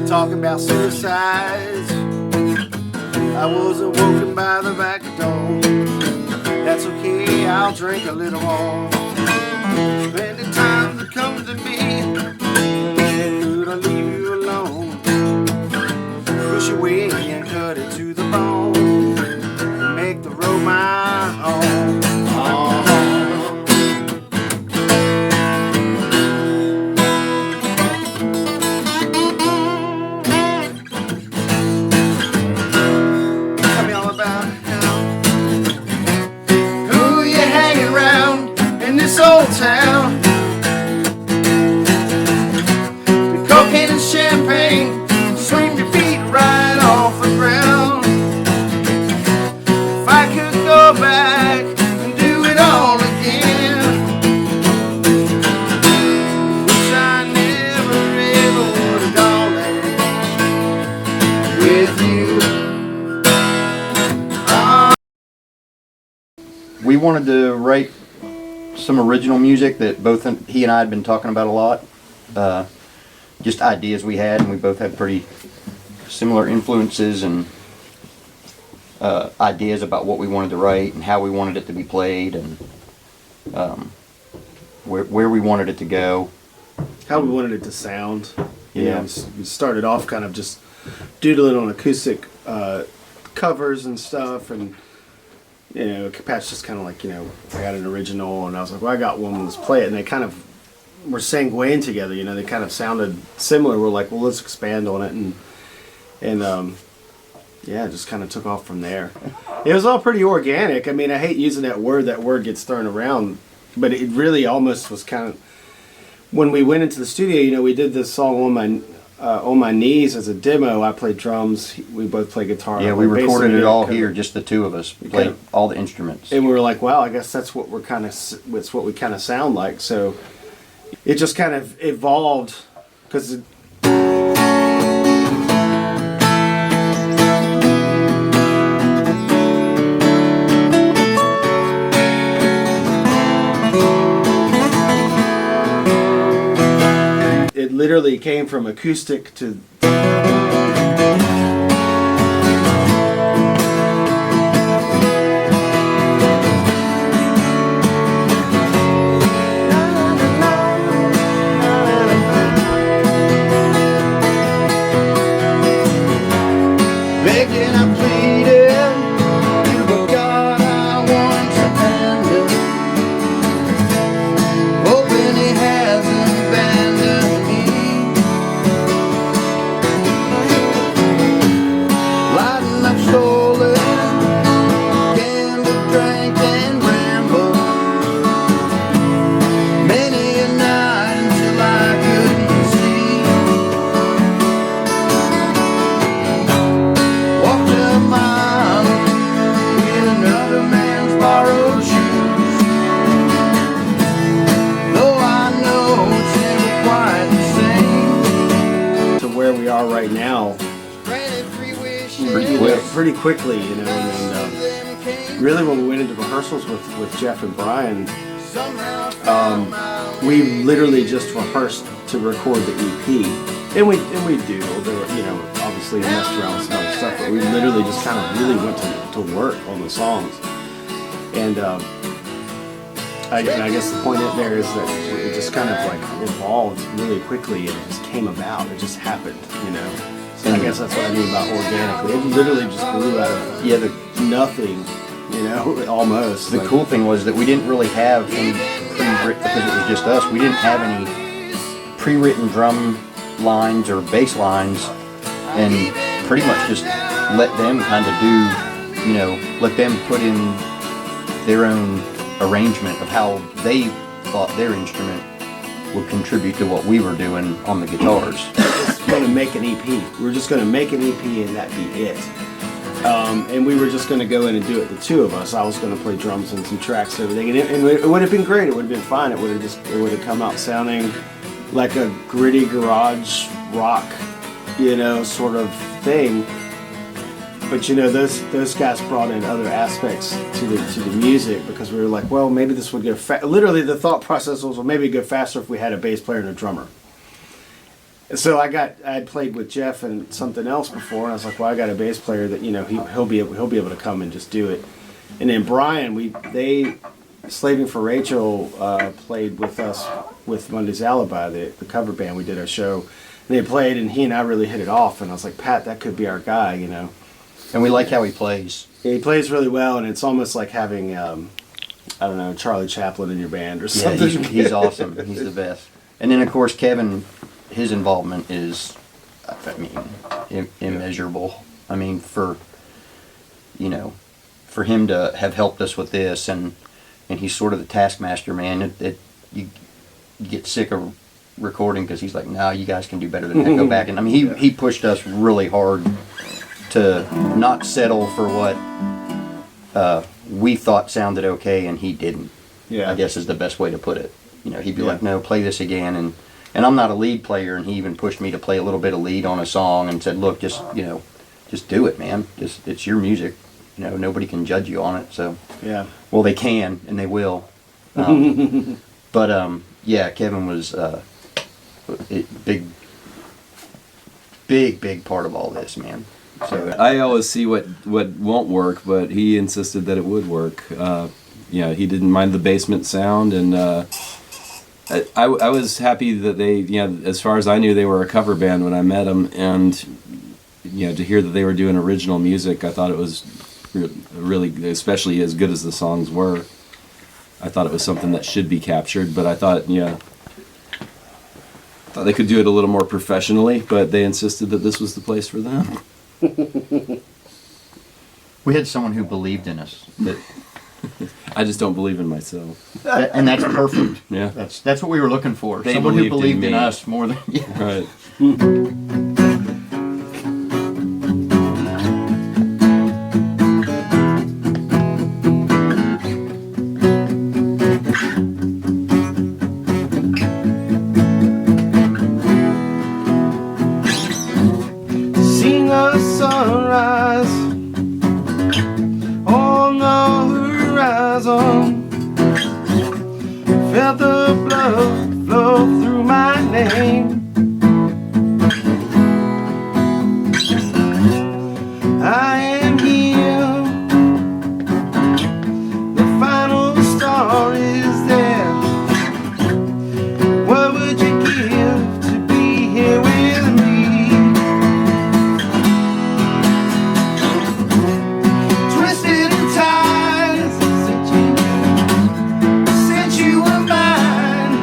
talking about suicides. I was awoken by the back door. That's okay, I'll drink a little more. Spend the time that comes to me, could I leave you alone? Push away and cut it to the bone, make the road my own. Old town, the cocaine and champagne, swing your feet right off the ground. If I could go back and do it all again, wish I never ever would have gone there with you. We wanted to write some original music that both he and I had been talking about a lot. Just ideas we had, and we both had pretty similar influences and ideas about what we wanted to write and how we wanted it to be played and where we wanted it to go. How we wanted it to sound. Yeah. We started off kind of just doodling on acoustic covers and stuff, and you know, Pat's just kind of like, you know, I got an original, and I was like, well, I got one, let's play it. And they kind of were segueing together, you know, they kind of sounded similar. We're like, well, let's expand on it, and yeah, it just kind of took off from there. It was all pretty organic. I mean, I hate using that word gets thrown around, but it really almost was kind of, when we went into the studio, you know, we did this song on my knees as a demo. I played drums, we both played guitar. Yeah, we recorded it all here, just the two of us. We played all the instruments. And we were like, wow, I guess that's what it's what we kind of sound like. So it just kind of evolved, because it literally came from acoustic to begging, I pleaded, you were God I want to handle, hoping he hasn't abandoned me. Lighting up stolen, gambled, drank and rambled, many a night until I couldn't see. Walked a mile in another man's borrowed shoes, though I know it's never quite the same. To where we are right now, pretty quickly, you know, and really when we went into rehearsals with Jeff and Brian, we literally just rehearsed to record the EP, and we doodled, you know, obviously messed around with some other stuff, but we literally just kind of really went to work on the songs. And I guess the point there is that it just kind of like evolved really quickly, and it just came about, it just happened, you know. So I guess that's what I mean about organically. It literally just grew out of nothing, you know, almost. The cool thing was that we didn't really have any pre-written, because it was just us, we didn't have any pre-written drum lines or bass lines, and pretty much just let them kind of do, you know, let them put in their own arrangement of how they thought their instrument would contribute to what we were doing on the guitars. Going to make an EP. We were just going to make an EP and that be it. And we were just going to go in and do it, the two of us. I was going to play drums and some tracks and everything, and it would have been great. It would have been fine. It would have come out sounding like a gritty garage rock, you know, sort of thing. But you know, those guys brought in other aspects to the music, because we were like, well, maybe this would go. Literally, the thought process was, well, maybe it'd go faster if we had a bass player and a drummer. So I had played with Jeff and something else before, and I was like, well, I got a bass player that he'll be able to come and just do it. And then Brian, Slaving for Rachel played with us with Monday's Alibi, the cover band. We did our show, and they played, and he and I really hit it off. And I was like, Pat, that could be our guy, And we like how he plays. Yeah, he plays really well, and it's almost like having I don't know, Charlie Chaplin in your band or something. Yeah, he's awesome. He's the best. And then of course Kevin, his involvement is, immeasurable. I mean, for him to have helped us with this, and he's sort of the taskmaster, man. You get sick of recording because he's like, no, you guys can do better than that. Go back. And I mean, he pushed us really hard to not settle for what we thought sounded okay, and he didn't. Yeah, I guess is the best way to put it. He'd be like, no, play this again, and I'm not a lead player, and he even pushed me to play a little bit of lead on a song and said, look, just do it, man. It's your music. Nobody can judge you on it. So yeah. Well, they can, and they will. But yeah, Kevin was a big part of all this, man. So I always see what won't work, but he insisted that it would work. He didn't mind the basement sound, and I was happy that they, as far as I knew, they were a cover band when I met them, and to hear that they were doing original music, I thought it was really, especially as good as the songs were, I thought it was something that should be captured. But I thought they could do it a little more professionally, but they insisted that this was the place for them. we had someone who believed in us. I just don't believe in myself. And that's perfect. Yeah. That's what we were looking for. They Someone who believed in in me. us more than... Yeah. Right. Seen the sunrise on the horizon, felt the blood flow through my name. I am here, the final star is there. What would you give to be here with me? Twisted in ties since you were mine.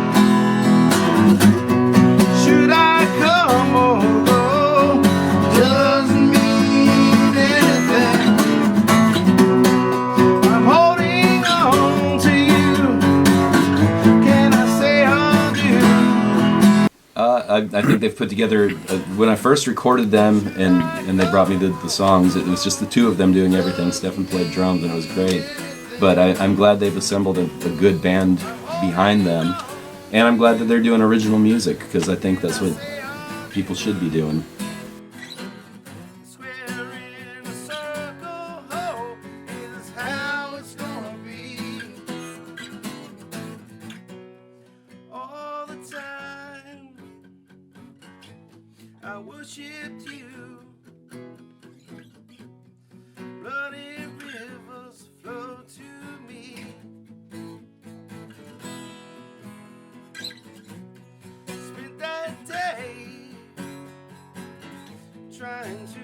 Should I come or go? Doesn't mean anything. I'm holding on to you. Can I say I do? I think they've put together, when I first recorded them and they brought me the songs, it was just the two of them doing everything. Stefan played drums and it was great. But I'm glad they've assembled a good band behind them. And I'm glad that they're doing original music, because I think that's what people should be doing. Square in a circle, hope is how it's gonna be. All the time I worshipped you. Bloody rivers flow to me. Spent that day trying to